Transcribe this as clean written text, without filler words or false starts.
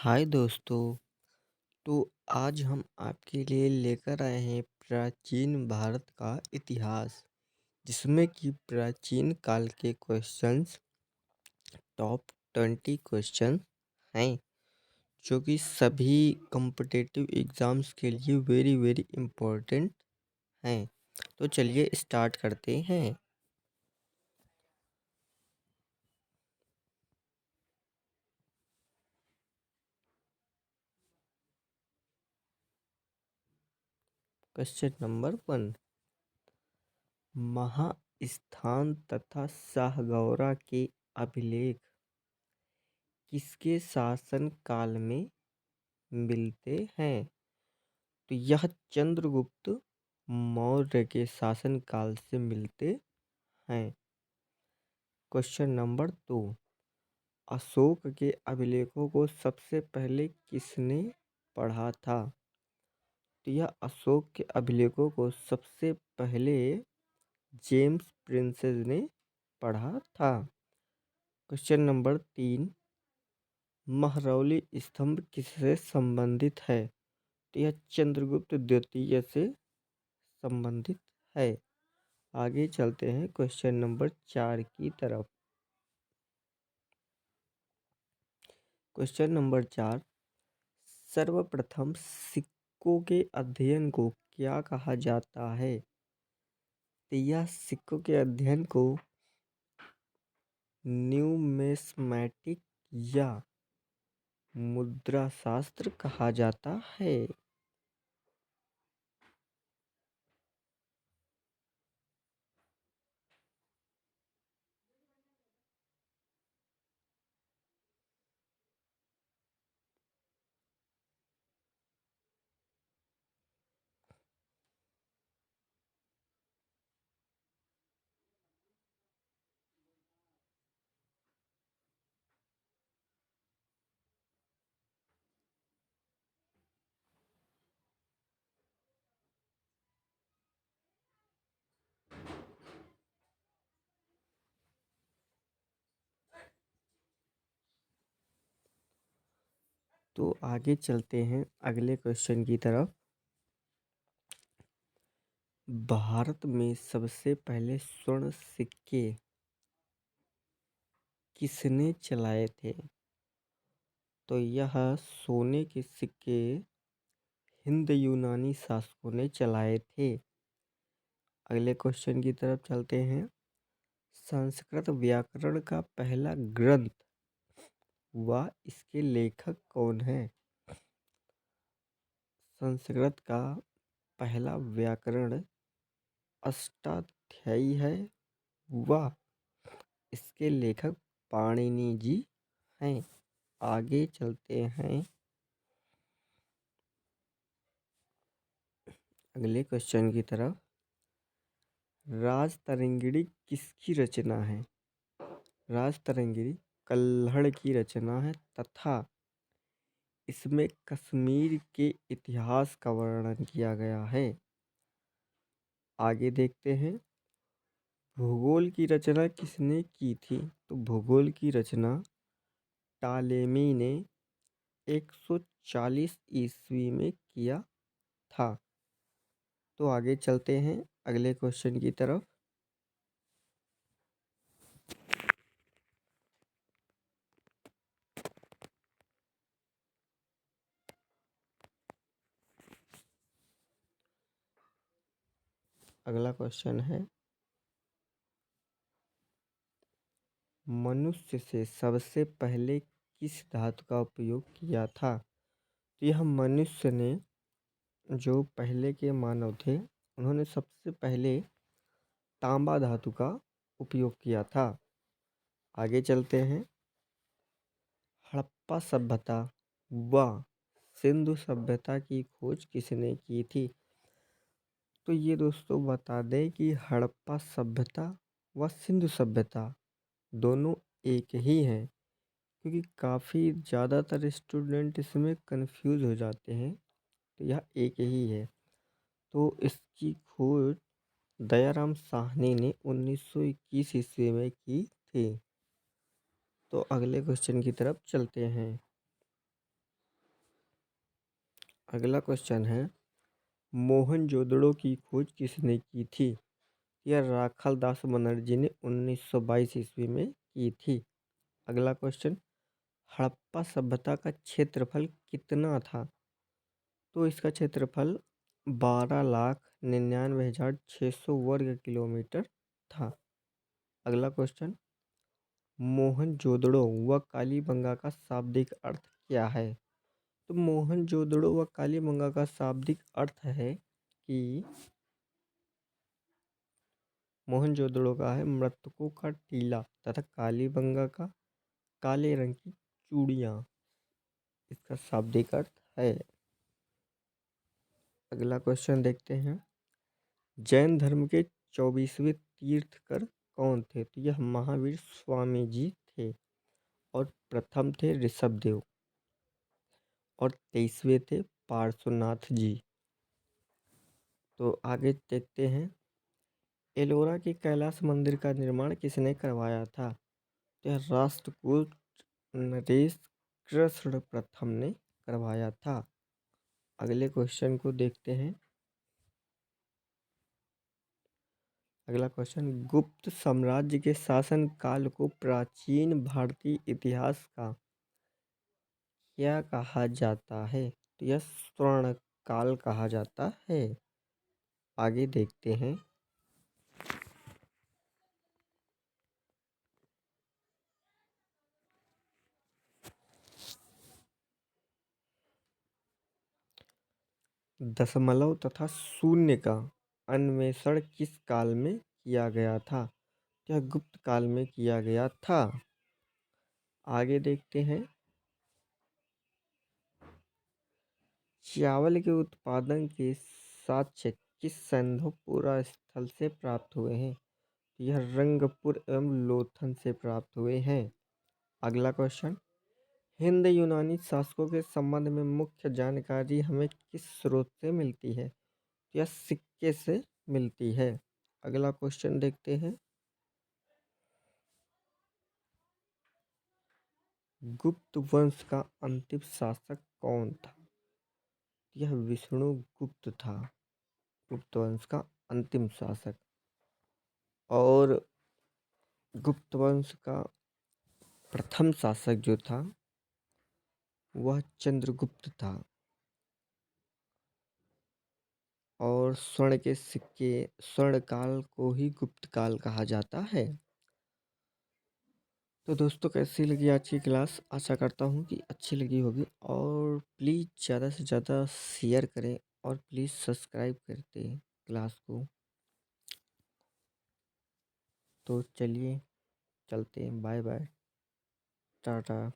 हाय दोस्तों। तो आज हम आपके लिए लेकर आए हैं प्राचीन भारत का इतिहास, जिसमें कि प्राचीन काल के क्वेश्चंस, टॉप 20 क्वेश्चन हैं, जो कि सभी कॉम्पिटिटिव एग्जाम्स के लिए वेरी वेरी इम्पोर्टेंट हैं। तो चलिए स्टार्ट करते हैं। Question number 1। महास्थान तथा शाहगौरा के अभिलेख किसके शासन काल में मिलते हैं? तो यह चंद्रगुप्त मौर्य के शासन काल से मिलते हैं। Question number 2। अशोक के अभिलेखों को सबसे पहले किसने पढ़ा था? तो यह अशोक के अभिलेखों को सबसे पहले जेम्स प्रिंसेस ने पढ़ा था। Question number 3। महरौली स्तंभ किससे संबंधित है? तो यह चंद्रगुप्त द्वितीय से संबंधित है। आगे चलते हैं क्वेश्चन नंबर 4 की तरफ। Question number 4। सर्वप्रथम सिक्कों के अध्ययन को क्या कहा जाता है? तो यह सिक्कों के अध्ययन को न्यूमिस्मैटिक या मुद्रा शास्त्र कहा जाता है। तो आगे चलते हैं अगले क्वेश्चन की तरफ। भारत में सबसे पहले स्वर्ण सिक्के किसने चलाए थे? तो यह सोने के सिक्के हिंद यूनानी शासकों ने चलाए थे। अगले क्वेश्चन की तरफ चलते हैं। संस्कृत व्याकरण का पहला ग्रंथ व इसके लेखक कौन है? संस्कृत का पहला व्याकरण अष्टाध्यायी है व इसके लेखक पाणिनि जी हैं। आगे चलते हैं अगले क्वेश्चन की तरफ। राजतरंगिणी किसकी रचना है? राजतरंगिणी कल्हड़ की रचना है तथा इसमें कश्मीर के इतिहास का वर्णन किया गया है। आगे देखते हैं। भूगोल की रचना किसने की थी? तो भूगोल की रचना टालेमी ने 140 ईस्वी में किया था। तो आगे चलते हैं अगले क्वेश्चन की तरफ। अगला क्वेश्चन है, मनुष्य से सबसे पहले किस धातु का उपयोग किया था? तो यह मनुष्य ने, जो पहले के मानव थे, उन्होंने सबसे पहले तांबा धातु का उपयोग किया था। आगे चलते हैं। हड़प्पा सभ्यता व सिंधु सभ्यता की खोज किसने की थी? तो ये दोस्तों बता दें कि हड़प्पा सभ्यता व सिंधु सभ्यता दोनों एक ही हैं, क्योंकि काफ़ी ज़्यादातर स्टूडेंट इसमें कंफ्यूज हो जाते हैं। तो यह एक ही है। तो इसकी खोज दयाराम साहनी ने 1921 ईस्वी में की थी। तो अगले क्वेश्चन की तरफ चलते हैं। अगला क्वेश्चन है, मोहनजोदड़ो की खोज किसने की थी? यह राखाल दास बनर्जी ने 1922 ईस्वी में की थी। अगला क्वेश्चन, हड़प्पा सभ्यता का क्षेत्रफल कितना था? तो इसका क्षेत्रफल 12,99,600 वर्ग किलोमीटर था। अगला क्वेश्चन, मोहनजोदड़ो व कालीबंगा का शाब्दिक अर्थ क्या है? तो मोहनजोदड़ो व कालीबंगा का शाब्दिक अर्थ है कि मोहनजोदड़ो का है मृतकों का टीला तथा कालीबंगा का काले रंग की चूड़ियाँ, इसका शाब्दिक अर्थ है। अगला क्वेश्चन देखते हैं, जैन धर्म के 24वें तीर्थकर कौन थे? तो यह महावीर स्वामी जी थे और प्रथम थे ऋषभदेव और 23वें थे पार्श्वनाथ जी। तो आगे देखते हैं, एलोरा के कैलाश मंदिर का निर्माण किसने करवाया था? तो यह राष्ट्रकूट नरेश कृष्ण प्रथम ने करवाया था। अगले क्वेश्चन को देखते हैं। अगला क्वेश्चन, गुप्त साम्राज्य के शासन काल को प्राचीन भारतीय इतिहास का क्या कहा जाता है? तो यह स्वर्ण काल कहा जाता है। आगे देखते हैं, दशमलव तथा शून्य का अन्वेषण किस काल में किया गया था? यह गुप्त काल में किया गया था। आगे देखते हैं, चावल के उत्पादन के साक्ष्य किस सैंधवपुरा स्थल से प्राप्त हुए हैं? यह रंगपुर एवं लोथन से प्राप्त हुए हैं। अगला क्वेश्चन, हिंद यूनानी शासकों के संबंध में मुख्य जानकारी हमें किस स्रोत से मिलती है? यह सिक्के से मिलती है। अगला क्वेश्चन देखते हैं, गुप्त वंश का अंतिम शासक कौन था? यह विष्णुगुप्त था, गुप्त वंश का अंतिम शासक। और गुप्त वंश का प्रथम शासक जो था वह चंद्रगुप्त था। और स्वर्ण के सिक्के, स्वर्ण काल को ही गुप्त काल कहा जाता है। तो दोस्तों, कैसी लगी आज की क्लास? आशा करता हूँ कि अच्छी लगी होगी और प्लीज़ ज़्यादा से ज़्यादा शेयर करें और प्लीज़ सब्सक्राइब करते हैं क्लास को। तो चलिए चलते हैं, बाय बाय, टाटा।